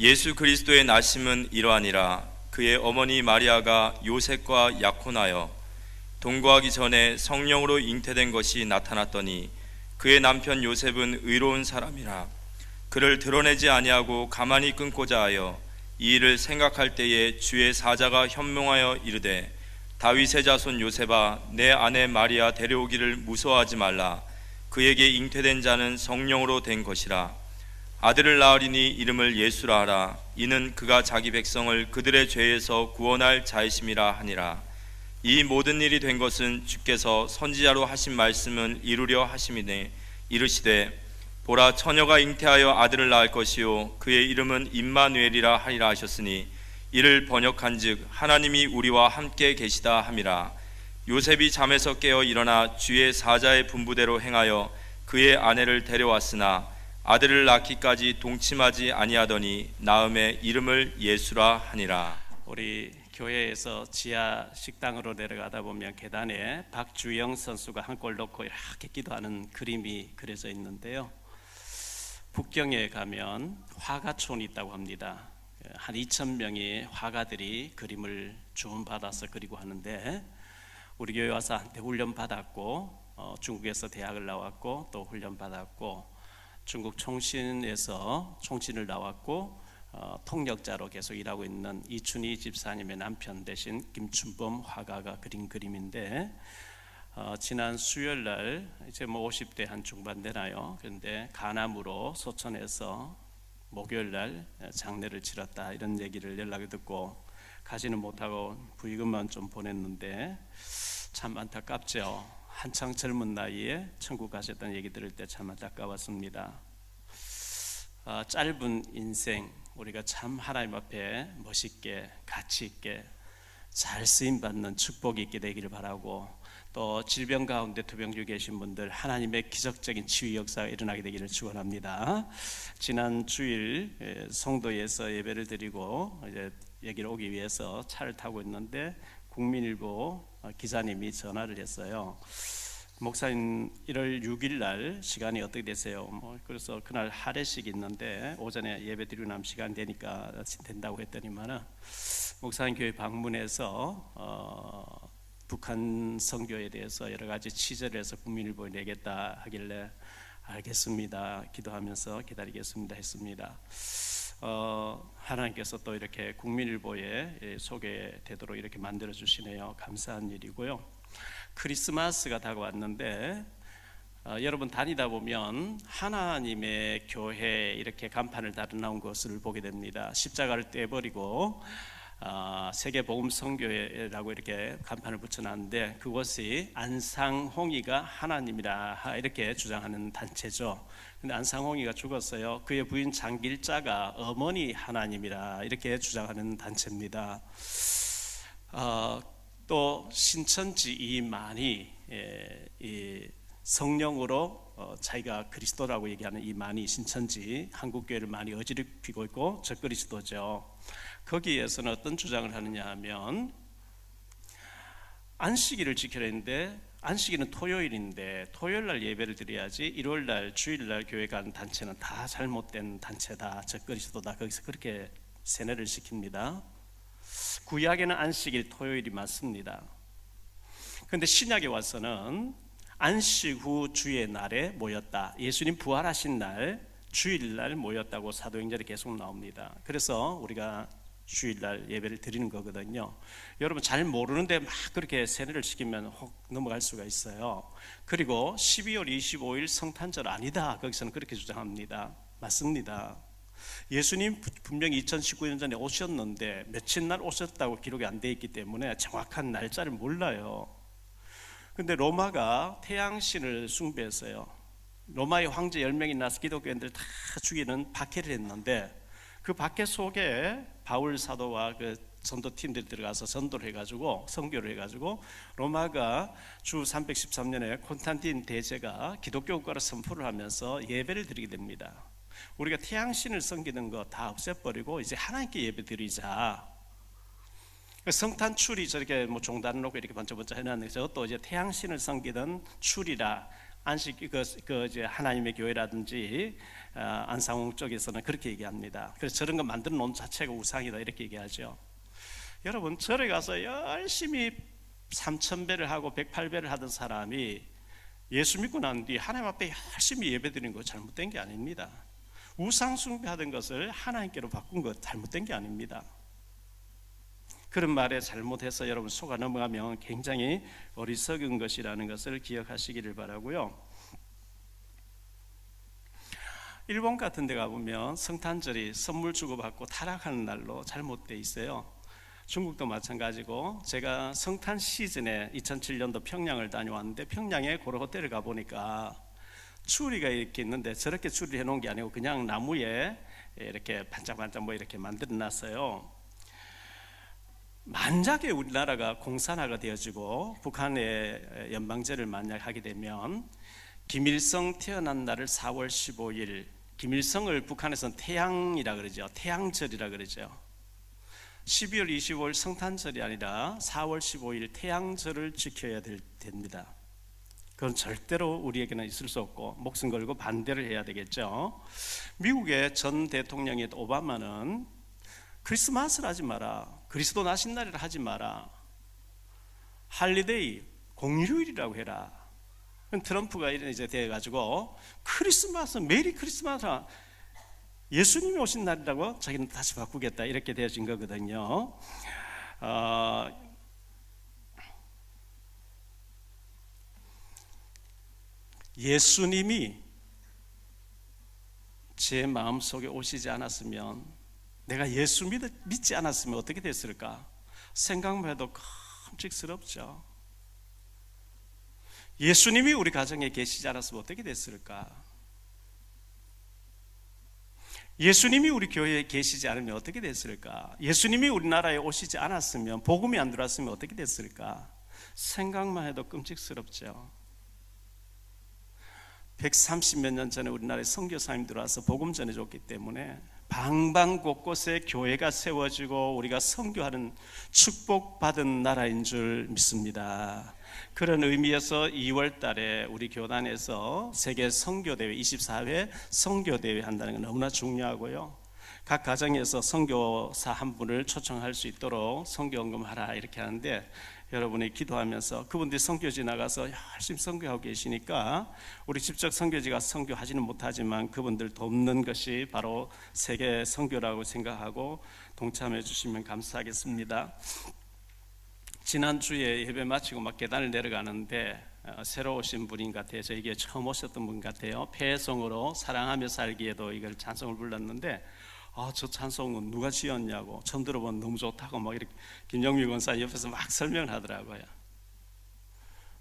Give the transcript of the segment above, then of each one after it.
예수 그리스도의 나심은 이러하니라. 그의 어머니 마리아가 요셉과 약혼하여 동거하기 전에 성령으로 잉태된 것이 나타났더니 그의 남편 요셉은 의로운 사람이라. 그를 드러내지 아니하고 가만히 끊고자 하여 이 일을 생각할 때에 주의 사자가 현명하여 이르되, 다윗의 자손 요셉아, 내 아내 마리아 데려오기를 무서워하지 말라. 그에게 잉태된 자는 성령으로 된 것이라. 아들을 낳으리니 이름을 예수라 하라. 이는 그가 자기 백성을 그들의 죄에서 구원할 자이심이라 하니라. 이 모든 일이 된 것은 주께서 선지자로 하신 말씀을 이루려 하심이니, 이르시되 보라, 처녀가 잉태하여 아들을 낳을 것이요 그의 이름은 임마누엘이라 하리라 하셨으니, 이를 번역한즉 하나님이 우리와 함께 계시다 함이라. 요셉이 잠에서 깨어 일어나 주의 사자의 분부대로 행하여 그의 아내를 데려왔으나 아들을 낳기까지 동침하지 아니하더니 낳음에 이름을 예수라 하니라. 우리 교회에서 지하 식당으로 내려가다 보면 계단에 박주영 선수가 한 골 넣고 이렇게 기도하는 그림이 그려져 있는데요. 북경에 가면 화가촌이 있다고 합니다. 한 2,000명의 화가들이 그림을 주문받아서 그리고 하는데, 우리 교회 와서 한때 훈련 받았고, 중국에서 대학을 나왔고 또 훈련 받았고, 중국 총신에서 총신을 나왔고, 통역자로 계속 일하고 있는 이춘희 집사님의 남편 되신 김춘범 화가가 그린 그림인데, 지난 수요일 날 이제 50대 한 중반 되나요? 그런데 간암으로 소천에서 목요일 날 장례를 치렀다, 이런 얘기를 연락을 듣고 가지는 못하고 부의금만 좀 보냈는데 참 안타깝죠. 한창 젊은 나이에 천국 가셨다는 얘기 들을 때 참 안타까웠습니다. 짧은 인생 우리가 참 하나님 앞에 멋있게 가치 있게 잘 쓰임받는 축복이 있게 되기를 바라고, 또 질병 가운데 투병 중에 계신 분들 하나님의 기적적인 치유 역사가 일어나게 되기를 축원합니다. 지난 주일 성도에서 예배를 드리고 이제 여기를 오기 위해서 차를 타고 있는데 국민일보 기자님이 전화를 했어요. 목사님 1월 6일 날 시간이 어떻게 되세요? 그래서 그날 할애식이 있는데 오전에 예배 드리고 나면 시간 되니까 된다고 했더니만은 목사님 교회 방문해서 북한 선교에 대해서 여러 가지 취재를 해서 국민일보에 내겠다 하길래 알겠습니다, 기도하면서 기다리겠습니다 했습니다. 하나님께서 또 이렇게 국민일보에 소개되도록 이렇게 만들어 주시네요. 감사한 일이고요. 크리스마스가 다가왔는데 여러분 다니다 보면 하나님의 교회 이렇게 간판을 달아놓은 것을 보게 됩니다. 십자가를 떼버리고 세계복음선교회라고 이렇게 간판을 붙여놨는데, 그것이 안상홍이가 하나님이라 이렇게 주장하는 단체죠. 근데 안상홍이가 죽었어요. 그의 부인 장길자가 어머니 하나님이라 이렇게 주장하는 단체입니다. 또 신천지 이만희, 성령으로 자기가 그리스도라고 얘기하는 이만희 신천지 한국교회를 많이 어지럽히고 있고 적그리 지도죠. 거기에서는 어떤 주장을 하느냐 하면, 안식일을 지켜야 했는데 안식일은 토요일인데 토요일날 예배를 드려야지, 일요일날 주일날 교회 가는 단체는 다 잘못된 단체다, 적그리 지도다, 거기서 그렇게 세뇌를 시킵니다. 구약에는 안식일 토요일이 맞습니다. 그런데 신약에 와서는 안식 후 주의 날에 모였다, 예수님 부활하신 날 주일날 모였다고 사도행전에 계속 나옵니다. 그래서 우리가 주일날 예배를 드리는 거거든요. 여러분 잘 모르는데 막 그렇게 세뇌를 시키면 혹 넘어갈 수가 있어요. 그리고 12월 25일 성탄절 아니다, 거기서는 그렇게 주장합니다. 맞습니다. 예수님 분명히 2019년 전에 오셨는데 며칠 날 오셨다고 기록이 안 돼 있기 때문에 정확한 날짜를 몰라요. 근데 로마가 태양신을 숭배했어요. 로마의 황제 10명이 나서 기독교인들 다 죽이는 박해를 했는데, 그 박해 속에 바울 사도와 그 전도팀들이 들어가서 전도를 해가지고 선교를 해가지고 로마가 주 313년에 콘스탄틴 대제가 기독교 국가로 선포를 하면서 예배를 드리게 됩니다. 우리가 태양신을 섬기는 거 다 없애버리고 이제 하나님께 예배 드리자. 성탄출이 저렇게 종단을 놓고 이렇게 번쩍번쩍 해놨는데, 저것도 이제 태양신을 섬기던 출이라 안식 이제 하나님의 교회라든지 안상홍 쪽에서는 그렇게 얘기합니다. 그래서 저런 거 만드는 놈 자체가 우상이다 이렇게 얘기하죠. 여러분 절에 가서 열심히 3,000배를 하고 108배를 하던 사람이 예수 믿고 난 뒤 하나님 앞에 열심히 예배드리는 거 잘못된 게 아닙니다. 우상 숭배하던 것을 하나님께로 바꾼 것 잘못된 게 아닙니다. 그런 말에 잘못해서 여러분 속아 넘어가면 굉장히 어리석은 것이라는 것을 기억하시기를 바라고요. 일본 같은 데 가보면 성탄절이 선물 주고받고 타락하는 날로 잘못되어 있어요. 중국도 마찬가지고, 제가 성탄 시즌에 2007년도 평양을 다녀왔는데 평양에 고로 호텔을 가보니까 추리가 이렇게 있는데 저렇게 추리해 놓은 게 아니고 그냥 나무에 이렇게 반짝반짝 뭐 이렇게 만들어 놨어요. 만약에 우리나라가 공산화가 되어지고 북한의 연방제를 만약 하게 되면 김일성 태어난 날을 4월 15일, 김일성을 북한에서는 태양이라 그러죠. 태양절이라 그러죠. 12월 25일 성탄절이 아니라 4월 15일 태양절을 지켜야 됩니다. 그건 절대로 우리에게는 있을 수 없고 목숨 걸고 반대를 해야 되겠죠. 미국의 전 대통령이 오바마는 크리스마스를 하지 마라, 그리스도 나신 날이라 하지 마라, 할리데이 공휴일이라고 해라. 트럼프가 이제 돼가지고 크리스마스, 메리 크리스마스, 예수님이 오신 날이라고 자기는 다시 바꾸겠다 이렇게 되어진 거거든요. 예수님이 제 마음속에 오시지 않았으면, 내가 예수 믿지 않았으면 어떻게 됐을까? 생각만 해도 끔찍스럽죠. 예수님이 우리 가정에 계시지 않았으면 어떻게 됐을까? 예수님이 우리 교회에 계시지 않으면 어떻게 됐을까? 예수님이 우리나라에 오시지 않았으면, 복음이 안 들어왔으면 어떻게 됐을까? 생각만 해도 끔찍스럽죠. 130몇 년 전에 우리나라에 선교사님 들어와서 복음 전해줬기 때문에 방방 곳곳에 교회가 세워지고 우리가 선교하는 축복받은 나라인 줄 믿습니다. 그런 의미에서 2월 달에 우리 교단에서 세계 선교대회 24회 선교대회 한다는 건 너무나 중요하고요. 각 가정에서 선교사 한 분을 초청할 수 있도록 선교헌금하라 이렇게 하는데, 여러분이 기도하면서 그분들이 선교지 나가서 열심히 선교하고 계시니까 우리 직접 선교지가 선교하지는 못하지만 그분들 돕는 것이 바로 세계 선교라고 생각하고 동참해 주시면 감사하겠습니다. 지난주에 예배 마치고 막 계단을 내려가는데 새로 오신 분인 것 같아요. 저에게 처음 오셨던 분 같아요. 폐성으로 사랑하며 살기에도 이걸 찬송을 불렀는데, 저 찬송은 누가 지었냐고, 처음 들어보면 너무 좋다고 막 이렇게 김영미 권사 옆에서 막 설명을 하더라고요.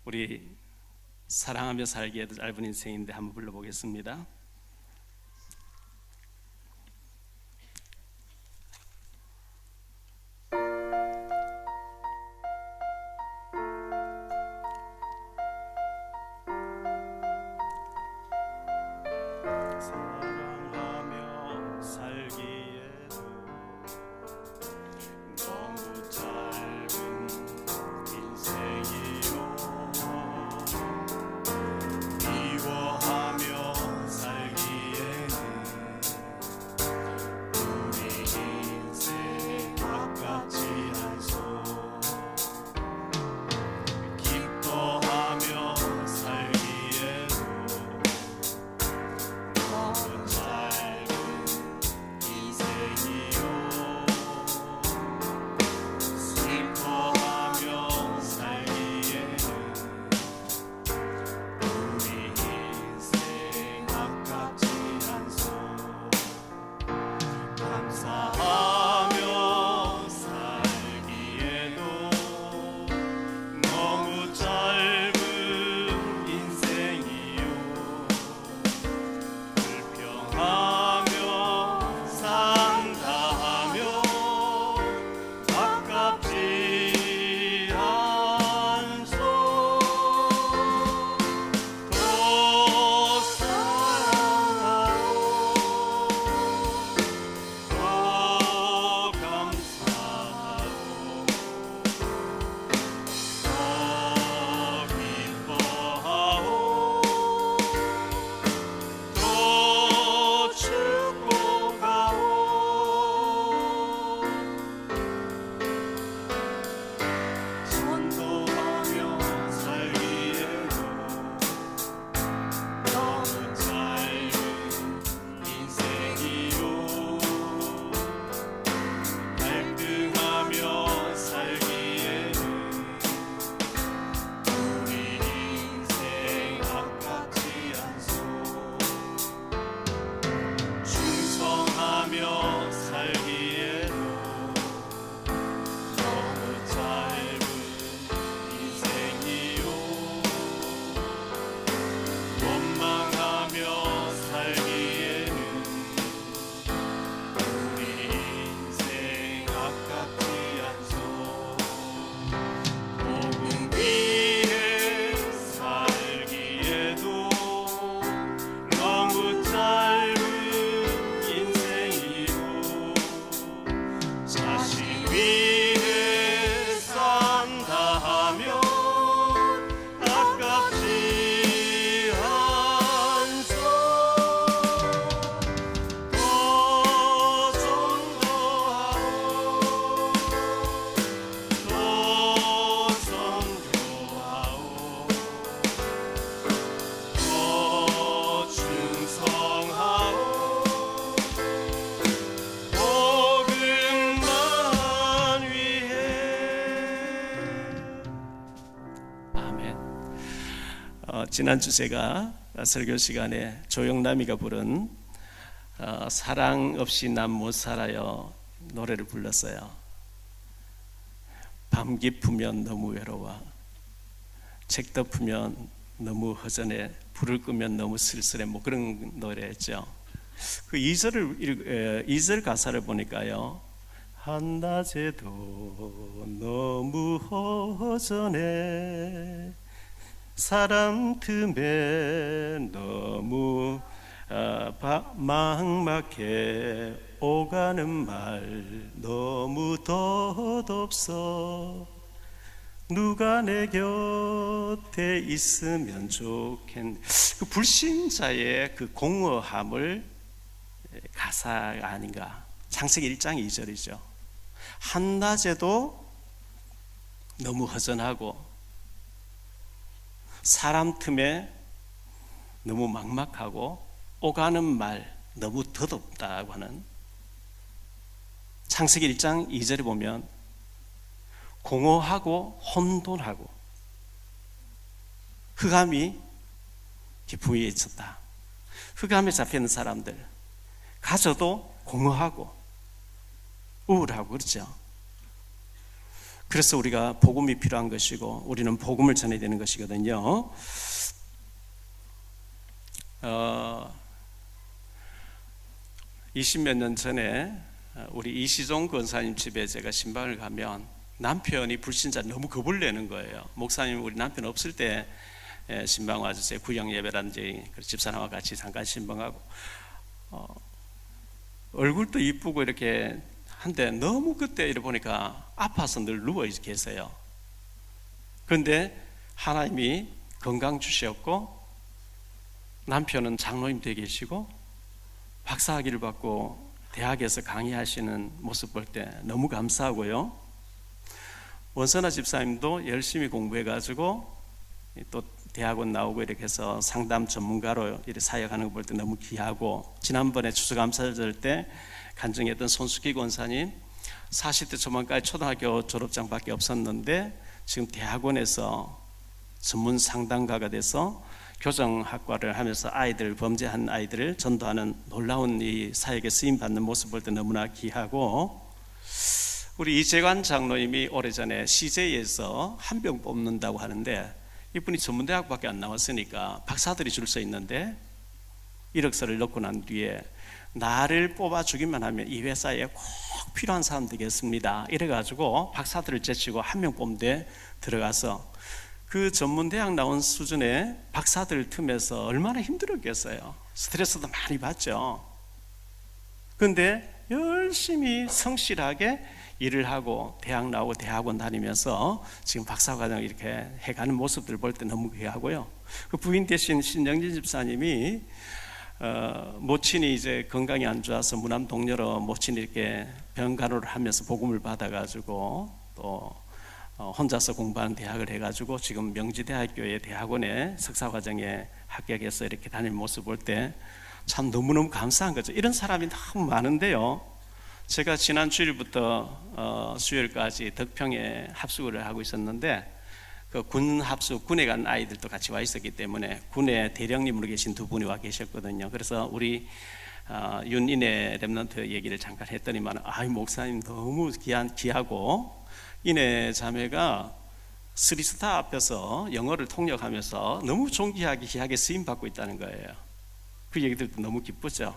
우리 사랑하며 살기에도 짧은 인생인데 한번 불러보겠습니다. 원망하며 살기에도 너무 짧은 인생이요. 원망하며 살기에는 우리 인생 아깝지 않소. 복음 위에 살기에도 너무 짧은 인생이고, 자식 위해 산다 하면 아깝지 않소. 더 전도하오, 더 선교하오, 더 충성하오. 복음만 위해. 아멘. 지난주 제가 설교 시간에 조영남이가 부른 사랑 없이 난 못 살아요 노래를 불렀어요. 밤 깊으면 너무 외로워, 책 덮으면 너무 허전해, 불을 끄면 너무 쓸쓸해, 뭐 그런 노래였죠. 그 2절 가사를 보니까요, 한낮에도 너무 허전해, 사람 틈에 너무 막막해, 오가는 말 너무 덧없어, 누가 내 곁에 있으면 좋겠네. 그 불신자의 그 공허함을 가사가 아닌가. 창세기 1장 2절이죠. 한낮에도 너무 허전하고 사람 틈에 너무 막막하고 오가는 말 너무 덧없다고 하는, 창세기 1장 2절에 보면 공허하고 혼돈하고 흑암이 깊은 위에 있었다. 흑암에 잡혀있는 사람들, 가져도 공허하고 우울하고 그렇죠. 그래서 우리가 복음이 필요한 것이고 우리는 복음을 전해야 되는 것이거든요. 20몇 년 전에 우리 이시종 권사님 집에 제가 신방을 가면 남편이 불신자를 너무 겁을 내는 거예요. 목사님 우리 남편 없을 때 신방 와주세요. 구역 예배라든지 집사람과 같이 잠깐 신방하고, 얼굴도 이쁘고 이렇게 한데 너무 그때 이래 보니까 아파서 늘 누워 계세요. 그런데 하나님이 건강 주셨고 남편은 장로님 되어 계시고 박사학위를 받고 대학에서 강의하시는 모습 볼 때 너무 감사하고요. 원선아 집사님도 열심히 공부해가지고 또 대학원 나오고 이렇게 해서 상담 전문가로 이렇게 사역하는 거 볼 때 너무 귀하고, 지난번에 추수감사절 때 간증했던 손수기 권사님 40대 초반까지 초등학교 졸업장밖에 없었는데 지금 대학원에서 전문 상담가가 돼서 교정학과를 하면서 아이들, 범죄한 아이들을 전도하는 놀라운 이 사역에 쓰임받는 모습 볼 때 너무나 귀하고, 우리 이재관 장로님이 오래전에 CJ에서 한 명 뽑는다고 하는데 이분이 전문대학밖에 안 나왔으니까 박사들이 줄 서 있는데 1억서를 넣고 난 뒤에 나를 뽑아주기만 하면 이 회사에 꼭 필요한 사람 되겠습니다 이래가지고 박사들을 제치고 한 명 뽑는데 들어가서 그 전문대학 나온 수준의 박사들 틈에서 얼마나 힘들었겠어요. 스트레스도 많이 받죠. 그런데 열심히 성실하게 일을 하고 대학 나오고 대학원 다니면서 지금 박사과정 이렇게 해가는 모습들을 볼 때 너무 귀하고요. 그 부인 되신 신영진 집사님이 모친이 이제 건강이 안 좋아서 무남 동료로 모친이 이렇게 병간호를 하면서 복음을 받아가지고 또 혼자서 공부하는 대학을 해가지고 지금 명지대학교의 대학원에 석사과정에 합격해서 이렇게 다니는 모습 볼 때 참 너무너무 감사한 거죠. 이런 사람이 너무 많은데요. 제가 지난 주일부터 수요일까지 덕평에 합숙을 하고 있었는데 그 군 합숙, 군에 간 아이들도 같이 와 있었기 때문에 군의 대령님으로 계신 두 분이 와 계셨거든요. 그래서 우리 윤인혜 랩런트 얘기를 잠깐 했더니만, 목사님 너무 귀하고, 인혜 자매가 스리스타 앞에서 영어를 통역하면서 너무 존귀하게 귀하게 쓰임받고 있다는 거예요. 그 얘기 들도 너무 기쁘죠.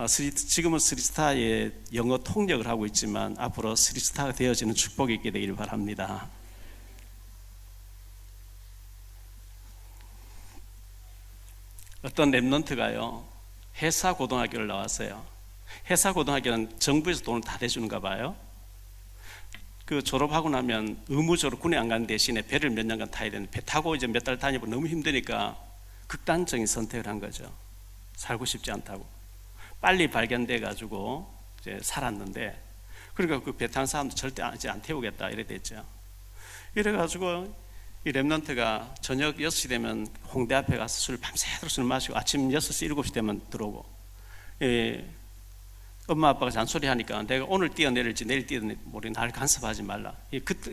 지금은 스리스타의 영어 통역을 하고 있지만 앞으로 스리스타가 되어지는 축복이 있게 되기를 바랍니다. 어떤 랩런트가요, 해사고등학교를 나왔어요. 해사고등학교는 정부에서 돈을 다 대주는가 봐요. 그 졸업하고 나면 의무적으로 군에 안 가는 대신에 배를 몇 년간 타야 되는데, 배 타고 이제 몇 달 다니고 너무 힘드니까 극단적인 선택을 한 거죠. 살고 싶지 않다고. 빨리 발견돼 가지고 이제 살았는데, 그러니까 그 배 탄 사람도 절대 이제 안 태우겠다 이래 됐죠. 이래 가지고 이 랩런트가 저녁 6시 되면 홍대 앞에 가서 술 밤새도록 술 마시고 아침 6시 7시 되면 들어오고, 엄마 아빠가 잔소리 하니까 내가 오늘 뛰어내릴지 내일 뛰어내릴지 모르겠는데 날 간섭하지 말라.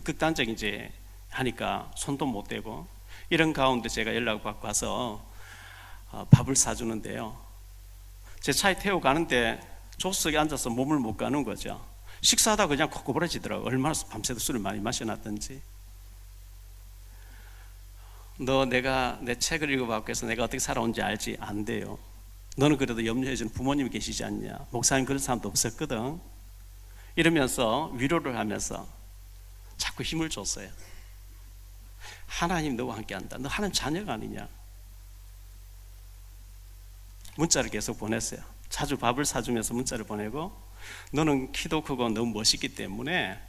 극단적인 이제 하니까 손도 못 대고, 이런 가운데 제가 연락을 받고 와서 밥을 사주는데요, 제 차에 태워 가는데 조수석에 앉아서 몸을 못 가는 거죠. 식사하다 그냥 코코부러지더라고요. 얼마나 밤새도 술을 많이 마셔놨던지. 너 내가 내 책을 읽어봤고 해서 내가 어떻게 살아온지 알지? 안 돼요. 너는 그래도 염려해주는 부모님이 계시지 않냐? 목사님 그런 사람도 없었거든. 이러면서 위로를 하면서 자꾸 힘을 줬어요. 하나님 너와 함께한다. 너 하나님 자녀가 아니냐? 문자를 계속 보냈어요. 자주 밥을 사주면서 문자를 보내고, 너는 키도 크고 너무 멋있기 때문에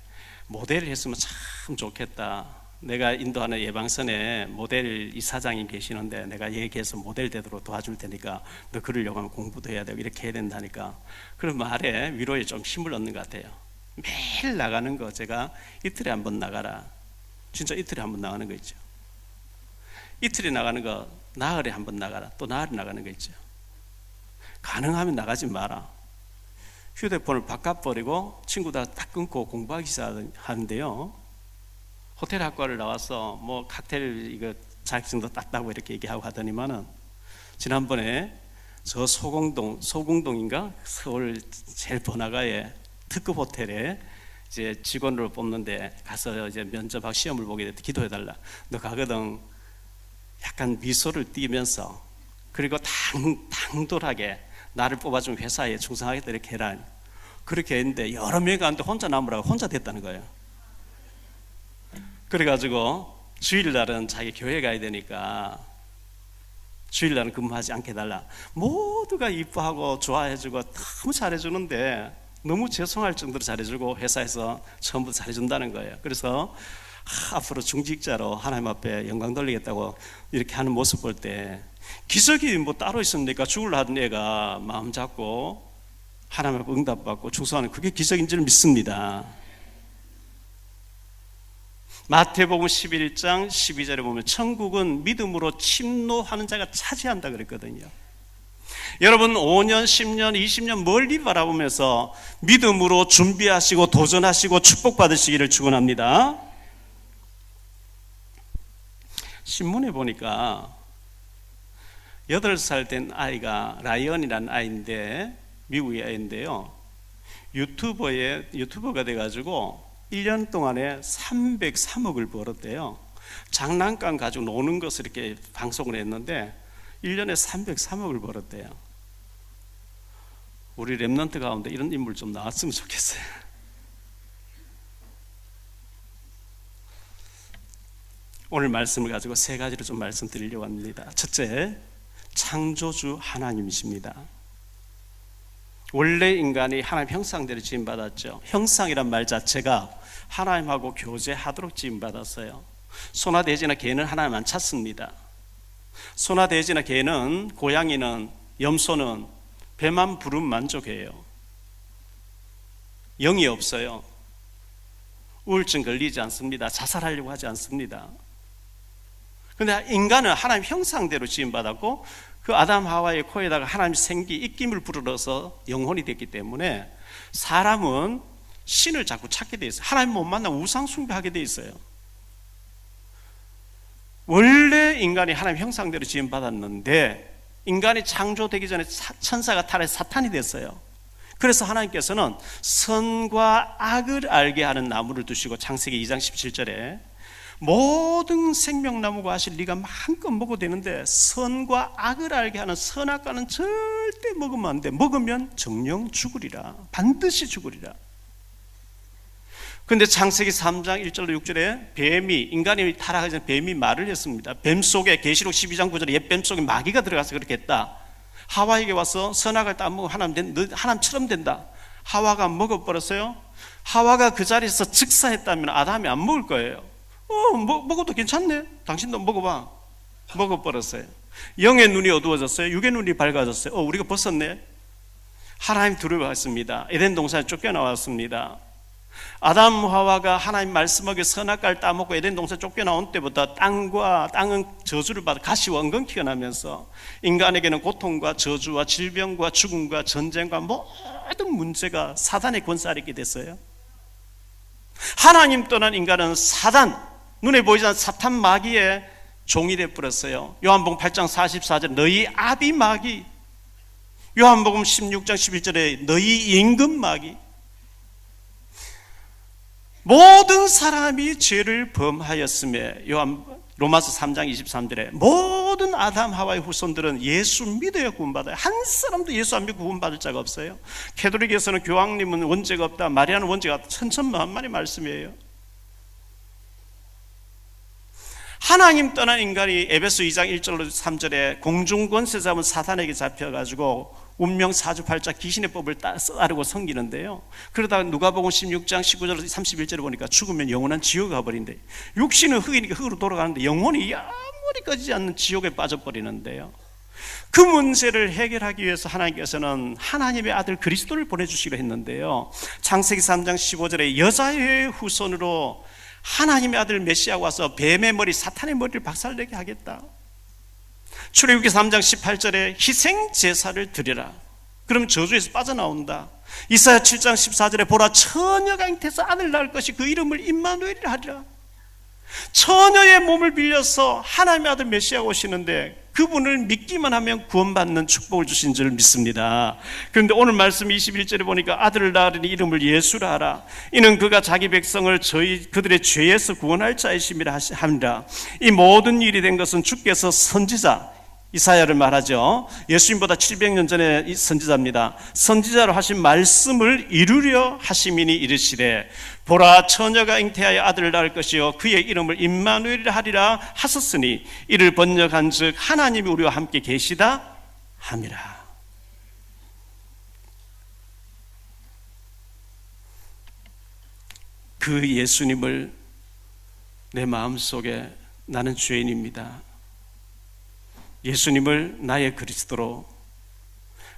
모델을 했으면 참 좋겠다. 내가 인도하는 예방선에 모델 이사장이 계시는데 내가 얘기해서 모델 되도록 도와줄 테니까 너 그러려고 하면 공부도 해야 되고 이렇게 해야 된다니까. 그런 말에 위로에 좀 힘을 얻는 것 같아요. 매일 나가는 거, 제가 이틀에 한 번 나가라. 진짜 이틀에 한 번 나가는 거 있죠. 이틀에 나가는 거, 나흘에 한 번 나가라. 또 나흘에 나가는 거 있죠. 가능하면 나가지 마라. 휴대폰을 바꿔버리고 친구들 딱 끊고 공부하기 시작하는데요, 호텔 학과를 나와서 뭐 칵테일 이거 자격증도 땄다고 이렇게 얘기하고 하더니만은, 지난번에 저 소공동인가 서울 제일 번화가에 특급 호텔에 이제 직원으로 뽑는데 가서 이제 면접하고 시험을 보게 됐다. 기도해달라. 너 가거든. 약간 미소를 띠면서, 그리고 당돌하게 나를 뽑아준 회사에 충성하겠다 이렇게 해라. 그렇게 했는데 여러 명이 가는데 혼자 남으라고 혼자 됐다는 거예요. 그래가지고 주일날은 자기 교회 가야 되니까 주일날은 근무하지 않게 해달라. 모두가 이뻐하고 좋아해주고 너무 잘해주는데 너무 죄송할 정도로 잘해주고 회사에서 처음부터 잘해준다는 거예요. 그래서 앞으로 중직자로 하나님 앞에 영광 돌리겠다고 이렇게 하는 모습 볼 때, 기적이 뭐 따로 있습니까? 죽으려 하던 애가 마음 잡고 하나님 앞에 응답받고 충성하는, 그게 기적인 줄 믿습니다. 마태복음 11장 12절에 보면 천국은 믿음으로 침노하는 자가 차지한다 그랬거든요. 여러분 5년, 10년, 20년 멀리 바라보면서 믿음으로 준비하시고 도전하시고 축복받으시기를 축원합니다. 신문에 보니까 8살 된 아이가, 라이언이라는 아이인데, 미국의 아이인데요, 유튜버가 돼가지고 1년 동안에 303억을 벌었대요. 장난감 가지고 노는 것을 이렇게 방송을 했는데 1년에 303억을 벌었대요. 우리 랩런트 가운데 이런 인물 좀 나왔으면 좋겠어요. 오늘 말씀을 가지고 3가지로 좀 말씀드리려고 합니다. 첫째, 창조주 하나님이십니다. 원래 인간이 하나님 형상대로 지음받았죠. 형상이란 말 자체가 하나님하고 교제하도록 지음받았어요. 소나 돼지나 개는 하나님만 찾습니다. 소나 돼지나 개는, 고양이는, 염소는 배만 부르면 만족해요. 영이 없어요. 우울증 걸리지 않습니다. 자살하려고 하지 않습니다. 그런데 인간은 하나님 형상대로 지음받았고, 그 아담 하와의 코에다가 하나님 생기, 입김을 불어넣어서 영혼이 됐기 때문에 사람은 신을 자꾸 찾게 돼 있어요. 하나님 못 만나면 우상 숭배하게 돼 있어요. 원래 인간이 하나님 형상대로 지음받았는데 인간이 창조되기 전에 천사가 타락해서 사탄이 됐어요. 그래서 하나님께서는 선과 악을 알게 하는 나무를 두시고 창세기 2장 17절에 모든 생명나무가 하실 네가 마음껏 먹어도 되는데 선과 악을 알게 하는 선악과는 절대 먹으면 안 돼. 먹으면 정령 죽으리라. 반드시 죽으리라. 그런데 창세기 3장 1절로 6절에 뱀이, 인간이 타락하기 전에 뱀이 말을 했습니다. 뱀 속에, 계시록 12장 9절에 옛뱀 속에 마귀가 들어가서 그렇게 했다. 하와에게 와서 선악을 따먹으면 하나님처럼 된다. 하와가 먹어버렸어요. 하와가 그 자리에서 즉사했다면 아담이 안 먹을 거예요. 먹어도 괜찮네. 당신도 먹어봐. 먹어버렸어요. 영의 눈이 어두워졌어요. 육의 눈이 밝아졌어요. 우리가 벗었네. 하나님 두려워했습니다. 에덴 동산에 쫓겨나왔습니다. 아담 하와가 하나님 말씀하게 선악과를 따먹고 에덴 동산에 쫓겨나온 때부터 땅은 저주를 받아 가시와 엉겅퀴가 나면서 인간에게는 고통과 저주와 질병과 죽음과 전쟁과 모든 문제가 사단의 권세 있게 됐어요. 하나님 떠난 인간은 사단, 눈에 보이지 않는 사탄 마귀의 종이 되어버렸어요. 요한복음 8장 44절에 너희 아비 마귀, 요한복음 16장 11절에 너희 임금 마귀. 모든 사람이 죄를 범하였음에 로마서 3장 23절에 모든 아담 하와의 후손들은 예수 믿어야 구원받아요. 한 사람도 예수 안 믿고 구원받을 자가 없어요. 캐톨릭에서는 교황님은 원죄가 없다, 마리아는 원죄가 없다, 천천만만의 말씀이에요. 하나님 떠난 인간이 에베소 2장 1절로 3절에 공중권세 잡은 사탄에게 잡혀가지고 운명 사주팔자 귀신의 법을 따르고 섬기는데요. 그러다가 누가복음 16장 19절 31절에 보니까 죽으면 영원한 지옥에 가버린대. 육신은 흙이니까 흙으로 돌아가는데 영혼이 아무리 꺼지지 않는 지옥에 빠져버리는데요. 그 문제를 해결하기 위해서 하나님께서는 하나님의 아들 그리스도를 보내주시기로 했는데요. 창세기 3장 15절에 여자의 후손으로 하나님의 아들 메시아가 와서 뱀의 머리, 사탄의 머리를 박살내게 하겠다. 출애굽기 3장 18절에 희생 제사를 드려라. 그럼 저주에서 빠져나온다. 이사야 7장 14절에 보라 처녀가 잉태해서 아들 낳을 것이 그 이름을 임마누엘이라 하리라. 처녀의 몸을 빌려서 하나님의 아들 메시아가 오시는데 그분을 믿기만 하면 구원받는 축복을 주신 줄 믿습니다. 그런데 오늘 말씀 21절에 보니까 아들을 낳으니 이름을 예수라 하라. 이는 그가 자기 백성을 그들의 죄에서 구원할 자이심이라 합니다. 이 모든 일이 된 것은 주께서 선지자 이사야를 말하죠. 예수님보다 700년 전에 이 선지자입니다. 선지자로 하신 말씀을 이루려 하심이니 이르시되 보라 처녀가 잉태하여 아들을 낳을 것이요 그의 이름을 임마누엘이라 하리라 하셨으니 이를 번역한즉 하나님이 우리와 함께 계시다 함이라. 그 예수님을 내 마음속에 나는 죄인입니다. 예수님을 나의 그리스도로,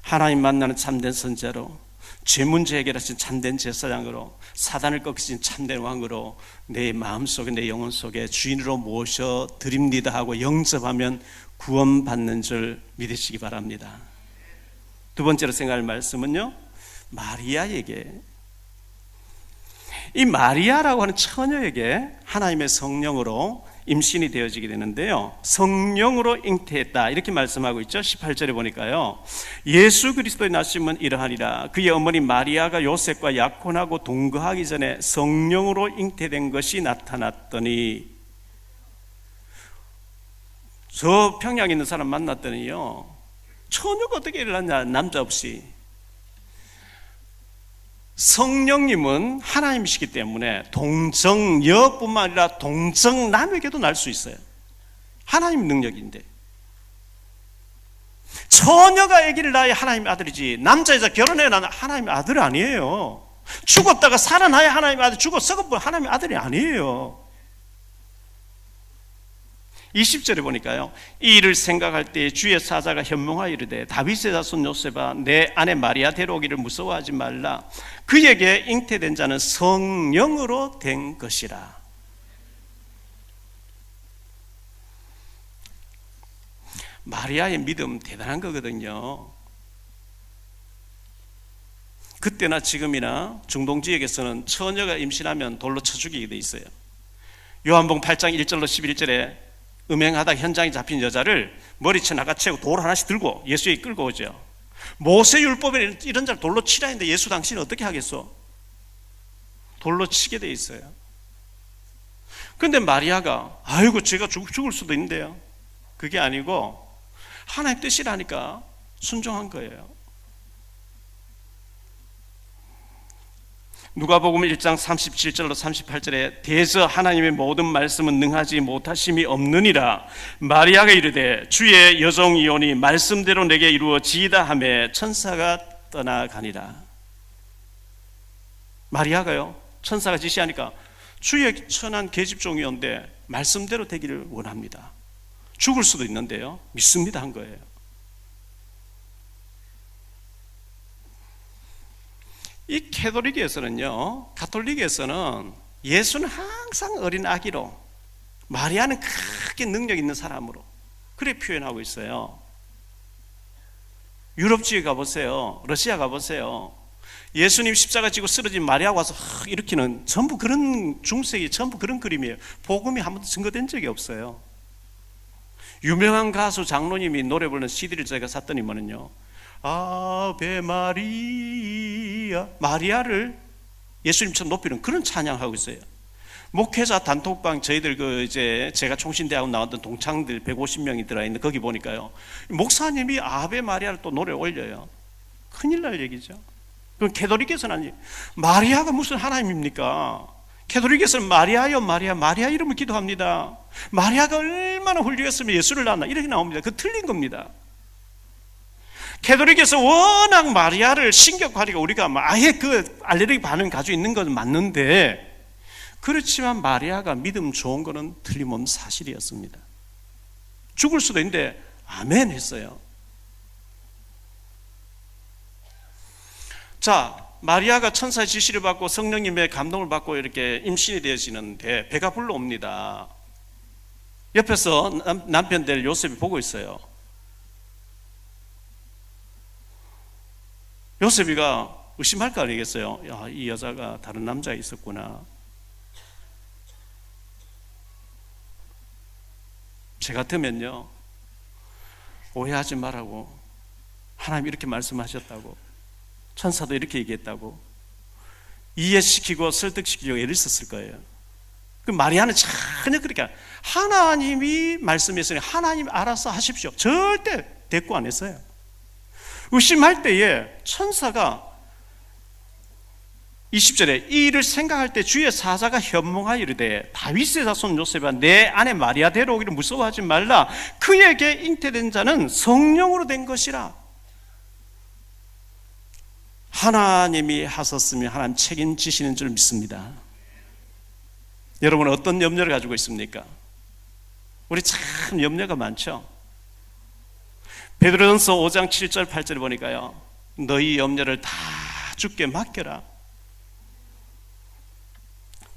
하나님 만나는 참된 선지자로, 죄 문제 해결하신 참된 제사장으로, 사단을 꺾으신 참된 왕으로 내 마음속에 내 영혼 속에 주인으로 모셔드립니다 하고 영접하면 구원받는 줄 믿으시기 바랍니다. 두 번째로 생각할 말씀은요, 마리아에게, 이 마리아라고 하는 처녀에게 하나님의 성령으로 임신이 되어지게 되는데요, 성령으로 잉태했다 이렇게 말씀하고 있죠. 18절에 보니까요, 예수 그리스도의 나심은 이러하니라. 그의 어머니 마리아가 요셉과 약혼하고 동거하기 전에 성령으로 잉태된 것이 나타났더니, 저 평양에 있는 사람 만났더니요, 처녀가 어떻게 일어났냐, 남자 없이. 성령님은 하나님이시기 때문에 동정여뿐만 아니라 동정남에게도 날 수 있어요. 하나님 능력인데. 처녀가 아기를 낳아야 하나님의 아들이지, 남자 여자 결혼해야 하나님의 아들 아니에요. 죽었다가 살아나야 하나님의 아들, 죽어 썩어버려 하나님의 아들이 아니에요. 20절에 보니까요, 이 일을 생각할 때 주의 사자가 현몽하여 이르되 다윗의 자손 요셉아 내 아내 마리아 데려오기를 무서워하지 말라. 그에게 잉태된 자는 성령으로 된 것이라. 마리아의 믿음 대단한 거거든요. 그때나 지금이나 중동 지역에서는 처녀가 임신하면 돌로 쳐 죽이게 돼 있어요. 요한복음 8장 1절로 11절에 음행하다 현장에 잡힌 여자를 머리채 나가채고 돌 하나씩 들고 예수에게 끌고 오죠. 모세율법에 이런 자를 돌로 치라 했는데 예수 당신은 어떻게 하겠어? 돌로 치게 돼 있어요. 그런데 마리아가 아이고 제가 죽을 수도 있는데요. 그게 아니고 하나님 뜻이라니까 순종한 거예요. 누가복음 1장 37절로 38절에 대저 하나님의 모든 말씀은 능하지 못하심이 없느니라. 마리아가 이르되 주의 여종이오니 말씀대로 내게 이루어지이다 하매 천사가 떠나가니라. 마리아가요, 천사가 지시하니까 주의 천한 계집종이온데 말씀대로 되기를 원합니다. 죽을 수도 있는데요, 믿습니다 한 거예요. 이 캐톨릭에서는요, 가톨릭에서는 예수는 항상 어린 아기로, 마리아는 크게 능력 있는 사람으로 그래 표현하고 있어요. 유럽 지역에 가보세요. 러시아 가보세요. 예수님 십자가 지고 쓰러진 마리아 와서 일으키는 전부 그런 중세기 전부 그런 그림이에요. 복음이 한 번도 증거된 적이 없어요. 유명한 가수 장로님이 노래 부르는 CD를 제가 샀더니만은요, 아베 마리아, 마리아를 예수님처럼 높이는 그런 찬양하고 있어요. 목회자 단톡방 저희들 제가 총신대학원 나왔던 동창들 150명이 들어있는데 거기 보니까요, 목사님이 아베 마리아를 또 노래 올려요. 큰일 날 얘기죠. 그럼 캐톨릭에서는 아니, 마리아가 무슨 하나님입니까? 캐톨릭에서는 마리아요 마리아, 마리아 이름을 기도합니다. 마리아가 얼마나 훌륭했으면 예수를 낳았나 이렇게 나옵니다. 그 틀린 겁니다. 캐톨릭에서 워낙 마리아를 신격화하니까 우리가 아예 그 알레르기 반응 가지고 있는 건 맞는데, 그렇지만 마리아가 믿음 좋은 거는 틀림없는 사실이었습니다. 죽을 수도 있는데 아멘 했어요. 자, 마리아가 천사의 지시를 받고 성령님의 감동을 받고 이렇게 임신이 되어지는데 배가 불러옵니다. 옆에서 남편 될 요셉이 보고 있어요. 요셉이가 의심할 거 아니겠어요? 야, 이 여자가 다른 남자가 있었구나. 제 같으면요, 오해하지 말라고, 하나님 이렇게 말씀하셨다고, 천사도 이렇게 얘기했다고 이해시키고 설득시키려고 애를 썼을 거예요. 그 마리아는 전혀 그렇게 하나님이 말씀했으니 하나님 알아서 하십시오, 절대 대꾸 안 했어요. 의심할 때에 천사가 20절에 이 일을 생각할 때 주의 사자가 현몽하여 이르되 다윗의 자손 요셉아 내 아내 마리아 데려오기를 무서워하지 말라. 그에게 잉태된 자는 성령으로 된 것이라. 하나님이 하셨으면 하나님 책임지시는 줄 믿습니다. 여러분은 어떤 염려를 가지고 있습니까? 우리 참 염려가 많죠. 베드로전서 5장 7절 8절을 보니까요, 너희 염려를 다 주께 맡겨라.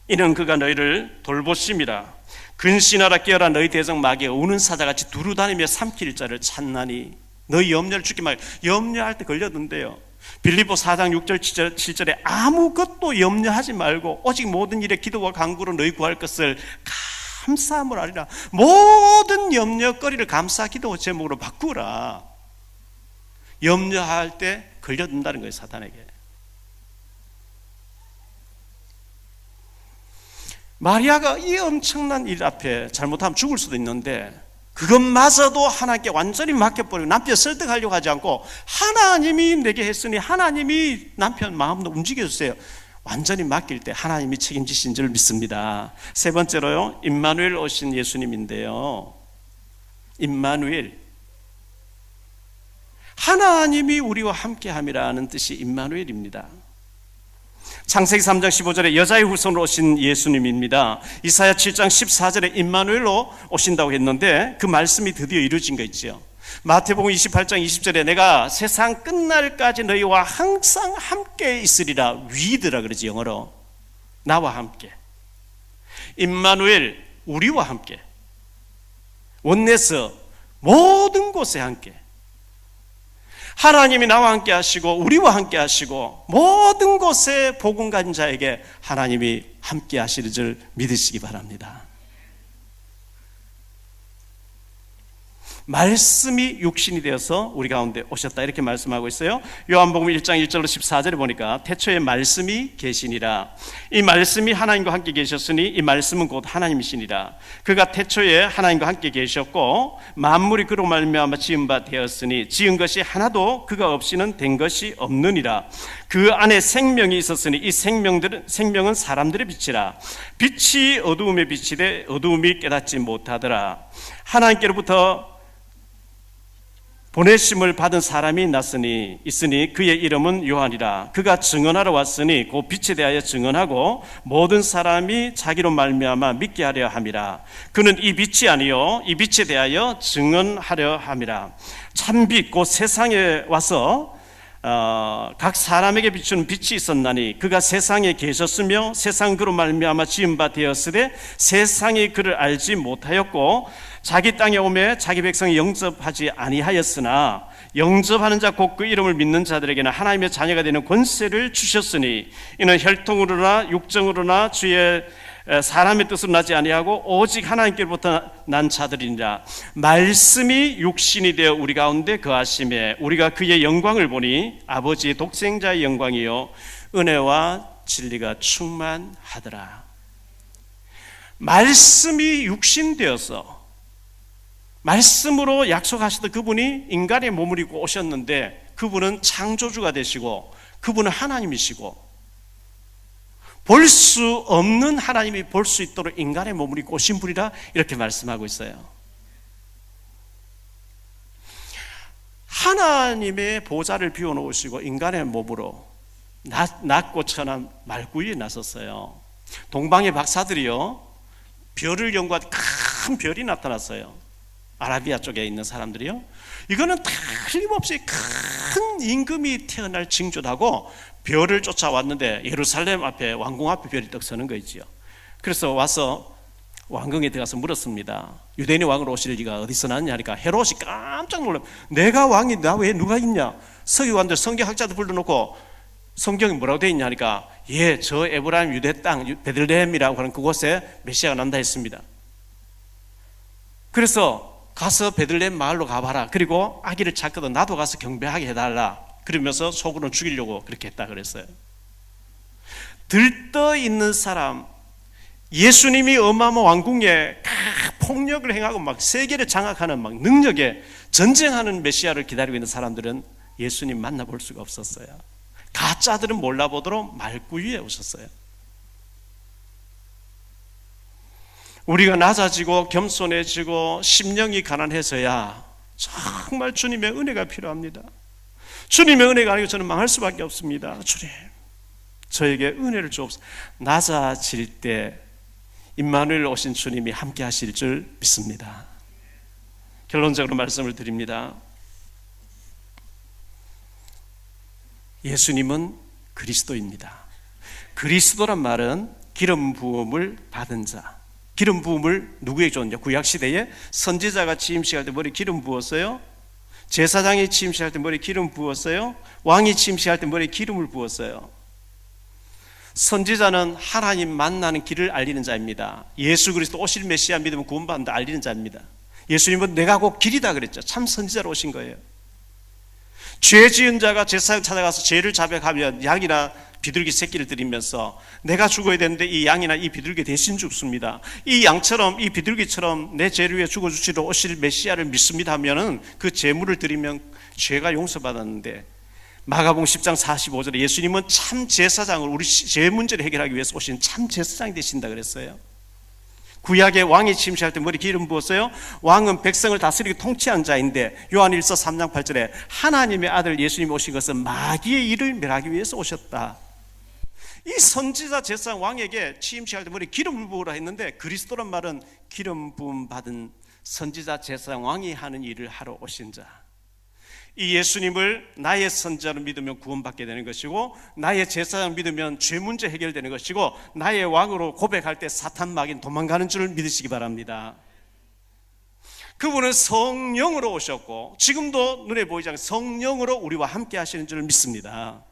이는 그가 너희를 돌보심이라. 근신하라 깨어라 너희 대적 마귀가 우는 사자같이 두루다니며 삼킬 자를 찾나니. 너희 염려를 주께 맡겨. 염려할 때 걸렸는데요, 빌립보 4장 6절 7절에 아무것도 염려하지 말고 오직 모든 일에 기도와 간구로 너희 구할 것을 감사함을 하리라. 모든 염려거리를 감사 기도 제목으로 바꾸라. 염려할 때 걸려든다는 거예요, 사탄에게. 마리아가 이 엄청난 일 앞에 잘못하면 죽을 수도 있는데 그것마저도 하나님께 완전히 맡겨버리고 남편 설득하려고 하지 않고 하나님이 내게 했으니 하나님이 남편 마음도 움직여주세요. 완전히 맡길 때 하나님이 책임지신 줄 믿습니다. 세 번째로요, 임마누엘 오신 예수님인데요, 임마누엘, 하나님이 우리와 함께함이라는 뜻이 임마누엘입니다. 창세기 3장 15절에 여자의 후손으로 오신 예수님입니다. 이사야 7장 14절에 임마누엘로 오신다고 했는데 그 말씀이 드디어 이루어진 거 있죠. 마태복음 28장 20절에 내가 세상 끝날까지 너희와 항상 함께 있으리라. 위드라 그러지, 영어로. 나와 함께. 임마누엘, 우리와 함께. 원내서 모든 곳에 함께. 하나님이 나와 함께 하시고 우리와 함께 하시고 모든 곳에 복음 가진 자에게 하나님이 함께 하시는 줄 믿으시기 바랍니다. 말씀이 육신이 되어서 우리 가운데 오셨다 이렇게 말씀하고 있어요. 요한복음 1장 1절로 14절에 보니까 태초에 말씀이 계시니라. 이 말씀이 하나님과 함께 계셨으니 이 말씀은 곧 하나님이시니라. 그가 태초에 하나님과 함께 계셨고 만물이 그로 말미암아 지은 바 되었으니 지은 것이 하나도 그가 없이는 된 것이 없느니라. 그 안에 생명이 있었으니 이 생명은 사람들의 빛이라. 빛이 어두움에 비치되 어두움이 깨닫지 못하더라. 하나님께로부터 보내심을 받은 사람이 있으니 그의 이름은 요한이라. 그가 증언하러 왔으니 그 빛에 대하여 증언하고 모든 사람이 자기로 말미암아 믿게 하려 함이라. 그는 이 빛이 아니요 이 빛에 대하여 증언하려 함이라. 참빛 곧 세상에 와서 각 사람에게 비추는 빛이 있었나니 그가 세상에 계셨으며 세상 그로 말미암아 지은 바 되었으되 세상이 그를 알지 못하였고 자기 땅에 오매 자기 백성이 영접하지 아니하였으나 영접하는 자 곧 그 이름을 믿는 자들에게는 하나님의 자녀가 되는 권세를 주셨으니 이는 혈통으로나 육정으로나 주의 사람의 뜻으로 나지 아니하고 오직 하나님께로부터 난 자들이니라. 말씀이 육신이 되어 우리 가운데 거하심에 우리가 그의 영광을 보니 아버지의 독생자의 영광이요 은혜와 진리가 충만하더라. 말씀이 육신 되어서 말씀으로 약속하시던 그분이 인간의 몸을 입고 오셨는데 그분은 창조주가 되시고 그분은 하나님이시고 볼 수 없는 하나님이 볼 수 있도록 인간의 몸을 입고 오신 분이라 이렇게 말씀하고 있어요. 하나님의 보좌를 비워놓으시고 인간의 몸으로 낮고 천한 말구이에 나섰어요. 동방의 박사들이요 별을 연구하듯 큰 별이 나타났어요. 아라비아 쪽에 있는 사람들이요 이거는 틀림없이 큰 임금이 태어날 징조라고 별을 쫓아왔는데 예루살렘 앞에 왕궁 앞에 별이 떡 서는 거 있지요. 그래서 와서 왕궁에 들어가서 물었습니다. 유대인의 왕으로 오실 리가 어디서 났냐 하니까 헤롯이 깜짝 놀라 내가 왕이 나 외에 누가 있냐. 서기관들 성경학자들 불러놓고 성경이 뭐라고 되어 있냐 하니까 저 에브라임 유대 땅 베들레헴이라고 하는 그곳에 메시아가 난다 했습니다. 그래서 가서 베들레헴 마을로 가봐라. 그리고 아기를 찾거든 나도 가서 경배하게 해달라. 그러면서 속으로 죽이려고 그렇게 했다 그랬어요. 들떠 있는 사람, 예수님이 어마어마한 왕궁에 폭력을 행하고 막 세계를 장악하는 막 능력에 전쟁하는 메시아를 기다리고 있는 사람들은 예수님 만나볼 수가 없었어요. 가짜들은 몰라보도록 말구유에 오셨어요. 우리가 낮아지고 겸손해지고 심령이 가난해서야 정말 주님의 은혜가 필요합니다. 주님의 은혜가 아니고 저는 망할 수밖에 없습니다. 주님 저에게 은혜를 주옵소서. 낮아질 때 임마누엘 오신 주님이 함께 하실 줄 믿습니다. 결론적으로 말씀을 드립니다. 예수님은 그리스도입니다. 그리스도란 말은 기름 부음을 받은 자. 기름 부음을 누구에게 줬냐? 구약시대에 선지자가 취임식할 때 머리에 기름 부었어요. 제사장이 취임식할 때 머리에 기름 부었어요. 왕이 취임식할 때 머리에 기름을 부었어요. 선지자는 하나님 만나는 길을 알리는 자입니다. 예수 그리스도 오실 메시아 믿으면 구원받는다 알리는 자입니다. 예수님은 내가 곧 길이다 그랬죠. 참 선지자로 오신 거예요. 죄 지은 자가 제사장 찾아가서 죄를 자백하면 양이나 비둘기 새끼를 드리면서 내가 죽어야 되는데 이 양이나 이 비둘기 대신 죽습니다. 이 양처럼 이 비둘기처럼 내 죄를 위해 죽어주시러 오실 메시아를 믿습니다 하면은 그 제물을 드리면 죄가 용서받았는데 마가복음 10장 45절에 예수님은 참 제사장을 우리 죄 문제를 해결하기 위해서 오신 참 제사장이 되신다 그랬어요. 구약에 왕이 취임식할 때 머리 기름 부었어요. 왕은 백성을 다스리고 통치한 자인데 요한일서 3장 8절에 하나님의 아들 예수님이 오신 것은 마귀의 일을 멸하기 위해서 오셨다. 이 선지자 제사장 왕에게 취임식할 때 머리 기름을 부으라 했는데 그리스도란 말은 기름 부음 받은 선지자 제사장 왕이 하는 일을 하러 오신 자. 이 예수님을 나의 선지자로 믿으면 구원받게 되는 것이고 나의 제사장 믿으면 죄 문제 해결되는 것이고 나의 왕으로 고백할 때 사탄 마귀는 도망가는 줄 믿으시기 바랍니다. 그분은 성령으로 오셨고 지금도 눈에 보이지 않는 성령으로 우리와 함께 하시는 줄 믿습니다.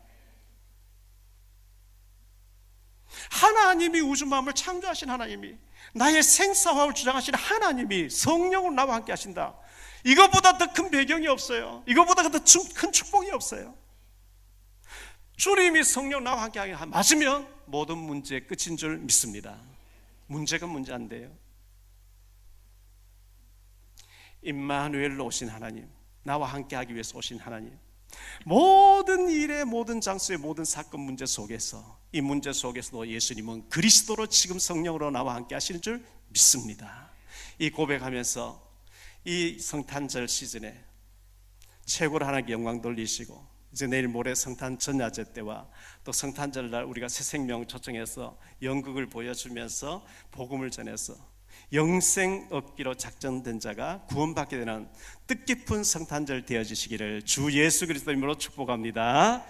하나님이 우주 만물을 창조하신 하나님이 나의 생사화를 주장하시는 하나님이 성령으로 나와 함께 하신다. 이것보다 더 큰 배경이 없어요. 이것보다 더 큰 축복이 없어요. 주님이 성령 나와 함께 하게 맞으면 모든 문제의 끝인 줄 믿습니다. 문제가 문제인데요, 임마누엘로 오신 하나님, 나와 함께 하기 위해서 오신 하나님, 모든 일의 모든 장소의 모든 사건 문제 속에서, 이 문제 속에서도 예수님은 그리스도로 지금 성령으로 나와 함께 하시는 줄 믿습니다. 이 고백하면서 이 성탄절 시즌에 최고로 하나님께 영광 돌리시고, 이제 내일 모레 성탄 전야제 때와 또 성탄절날 우리가 새 생명 초청해서 연극을 보여주면서 복음을 전해서 영생 얻기로 작정된 자가 구원받게 되는 뜻깊은 성탄절 되어지시기를 주 예수 그리스도 이름으로 축복합니다.